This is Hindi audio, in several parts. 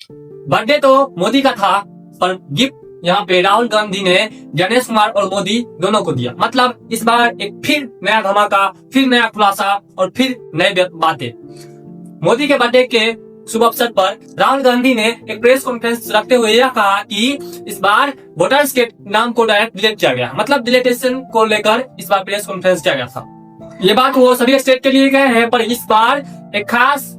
बर्थडे तो मोदी का था, पर गिफ्ट यहाँ पे राहुल गांधी ने गणेश कुमार और मोदी दोनों को दिया। मतलब इस बार एक फिर नया धमाका, फिर नया खुलासा और फिर नई बातें। मोदी के बर्थडे के शुभ अवसर पर राहुल गांधी ने एक प्रेस कॉन्फ्रेंस रखते हुए यह कहा कि इस बार वोटर्स के नाम को डायरेक्ट डिलीट किया गया, मतलब डिलीटेशन को लेकर इस बार प्रेस कॉन्फ्रेंस किया गया था। ये बात वो सभी स्टेट के लिए गए हैं, पर इस बार एक खास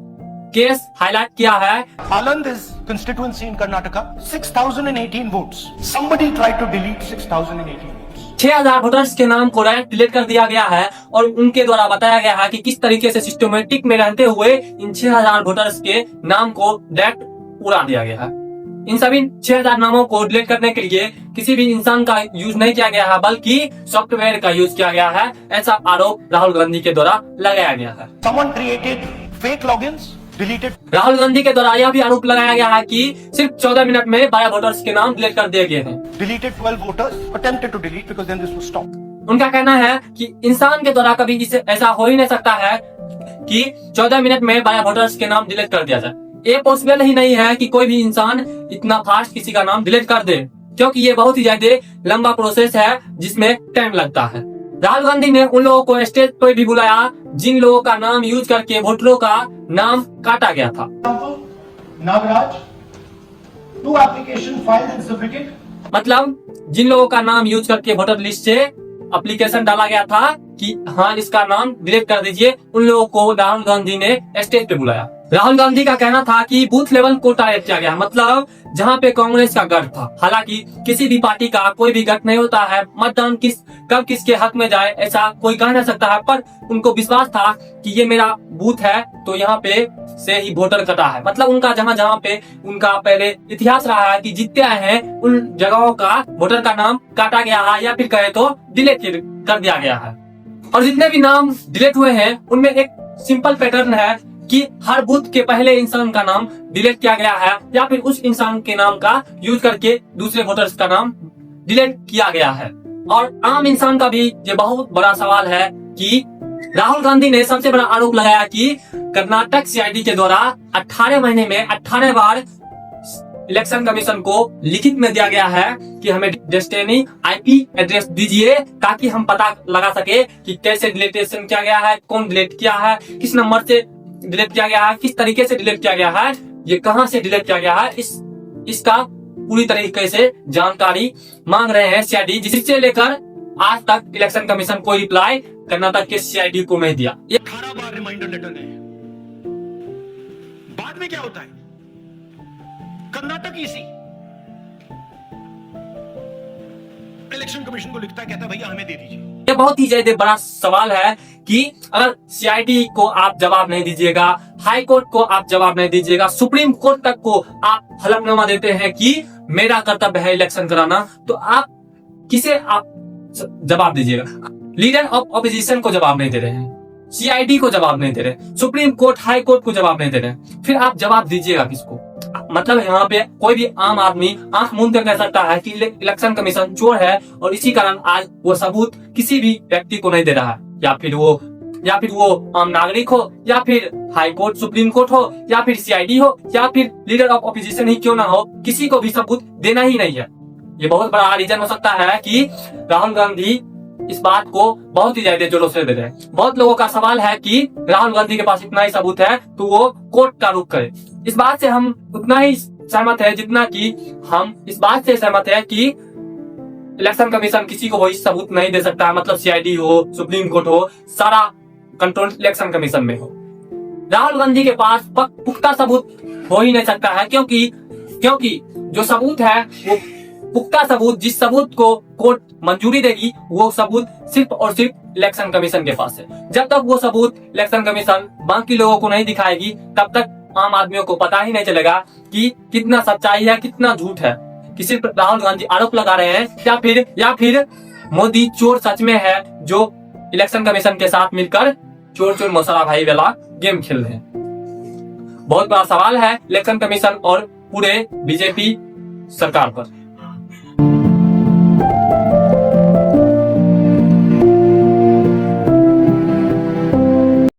केस हाईलाइट किया है। Aland is constituency in Karnataka, 6,018 votes. Somebody tried to delete 6,018 votes. 6,000 voters के नाम को डायरेक्ट डिलीट कर दिया गया है और उनके द्वारा बताया गया है कि किस तरीके से सिस्टमेटिक में रहते हुए इन 6,000 वोटर्स के नाम को डायरेक्ट उड़ा दिया गया है। इन सभी 6,000 नामों को डिलीट करने के लिए किसी भी इंसान का यूज नहीं किया गया है, बल्कि सॉफ्टवेयर का यूज किया गया है। ऐसा आरोप राहुल गांधी के द्वारा लगाया गया है। Someone created fake logins. Rahul Gandhi के द्वारा यह भी आरोप लगाया गया है कि सिर्फ 14 मिनट में 12 वोटर्स के नाम डिलीट कर दिए गए हैं। Deleted 12 voters, attempted to delete because then this was stopped. उनका कहना है कि इंसान के द्वारा कभी इसे ऐसा हो ही नहीं सकता है कि 14 मिनट में 12 वोटर्स के नाम डिलीट कर दिया जाए। ये पॉसिबल ही नहीं है कि कोई भी इंसान इतना फास्ट किसी का नाम डिलीट कर दे, क्योंकि ये बहुत ही ज्यादा लंबा प्रोसेस है जिसमें टाइम लगता है। राहुल गांधी ने उन लोगों को स्टेज पर भी बुलाया जिन लोगों का नाम यूज करके वोटरों का नाम काटा गया था। Nagraj, 2 application filed and submitted. मतलब जिन लोगों का नाम यूज करके वोटर लिस्ट से एप्लीकेशन डाला गया था कि हाँ इसका नाम डिलीट कर दीजिए, उन लोगों को राहुल गांधी ने स्टेज पे बुलाया। राहुल गांधी का कहना था कि बूथ लेवल को टारगेट किया गया, मतलब जहाँ पे कांग्रेस का गढ़ था। हालांकि किसी भी पार्टी का कोई भी गढ़ नहीं होता है, मतदान कब किसके हक में जाए ऐसा कोई कह नहीं सकता है, पर उनको विश्वास था कि ये मेरा बूथ है तो यहाँ पे से ही वोटर कटा है। मतलब उनका जहाँ पे उनका पहले इतिहास रहा है कि जीतते आए हैं उन जगहों का वोटर का नाम काटा गया है या फिर कहे तो डिलीट कर दिया गया है। और जितने भी नाम डिलीट हुए हैं उनमें एक सिंपल पैटर्न है कि हर बूथ के पहले इंसान का नाम डिलीट किया गया है या फिर उस इंसान के नाम का यूज करके दूसरे वोटर्स का नाम डिलीट किया गया है। और आम इंसान का भी ये बहुत बड़ा सवाल है कि राहुल गांधी ने सबसे बड़ा आरोप लगाया कि कर्नाटक सीआईडी के द्वारा 18 महीने में 18 बार इलेक्शन कमीशन को लिखित में दिया गया है कि हमें डेस्टिनी आईपी एड्रेस दीजिए ताकि हम पता लगा सके कि कैसे डिलीटेशन किया गया है, कौन डिलीट किया है, किस नंबर से डिलीट किया गया है, किस तरीके से डिलीट किया गया है, ये कहां से डिलीट किया गया है। इसका पूरी तरीके से जानकारी मांग रहे हैं सीआईडी, जिससे लेकर आज तक इलेक्शन कमीशन कोई रिप्लाई कर्नाटक के सीआईडी को नहीं दिया। 18 बार रिमाइंडर लेटर गए। बाद में क्या होता है? कर्नाटक ईसी इलेक्शन कमीशन को लिखता है, कहता है भैया हमें दे दीजिए। ये बहुत ही ज्यादा बड़ा सवाल है कि अगर सीआईडी को आप जवाब नहीं दीजिएगा, हाई कोर्ट को आप जवाब नहीं दीजिएगा, सुप्रीम कोर्ट तक को आप हलफनामा देते हैं कि मेरा कर्तव्य है इलेक्शन कराना, तो आप किसे आप जवाब दीजिएगा? लीडर ऑफ ऑपोजिशन को जवाब नहीं दे रहे हैं, सीआईडी को जवाब नहीं दे रहे, सुप्रीम कोर्ट हाई कोर्ट को जवाब नहीं दे रहे, फिर आप जवाब दीजिएगा किसको? मतलब यहाँ पे कोई भी आम आदमी आंख मूंद कर कह सकता है कि इलेक्शन कमीशन चोर है और इसी कारण आज वो सबूत किसी भी व्यक्ति को नहीं दे रहा है, या फिर वो आम नागरिक हो, या फिर हाई कोर्ट सुप्रीम कोर्ट हो, या फिर सीआईडी हो, या फिर लीडर ऑफ ऑपोजिशन ही क्यों ना हो, किसी को भी सबूत देना ही नहीं है। ये बहुत बड़ा रीजन हो सकता है कि राहुल गांधी इस बात को बहुत ही ज्यादा जोरों से दे रहे हैं। बहुत लोगों का सवाल है कि राहुल गांधी के पास इतना ही सबूत है तो वो कोर्ट का रुख करे। इस बात से हम उतना ही सहमत है जितना कि हम इस बात से सहमत है कि इलेक्शन कमीशन किसी को वही सबूत नहीं दे सकता, मतलब सीआईडी हो, सुप्रीम कोर्ट हो, सारा कंट्रोल इलेक्शन कमीशन में हो। राहुल गांधी के पास पुख्ता सबूत हो ही नहीं सकता है, क्योंकि जो सबूत है वो पुख्ता सबूत, जिस सबूत को कोर्ट मंजूरी देगी वो सबूत सिर्फ और सिर्फ इलेक्शन कमीशन के पास है। जब तक वो सबूत इलेक्शन कमीशन बाकी लोगों को नहीं दिखाएगी तब तक आम आदमियों को पता ही नहीं चलेगा कि कितना सच्चाई है, कितना झूठ है, कि सिर्फ राहुल गांधी आरोप लगा रहे हैं या फिर मोदी चोर सच में है जो इलेक्शन कमीशन के साथ मिलकर चोर मौसरा भाई वाला गेम खेल रहे हैं। बहुत बड़ा सवाल है इलेक्शन कमीशन और पूरे बीजेपी सरकार पर।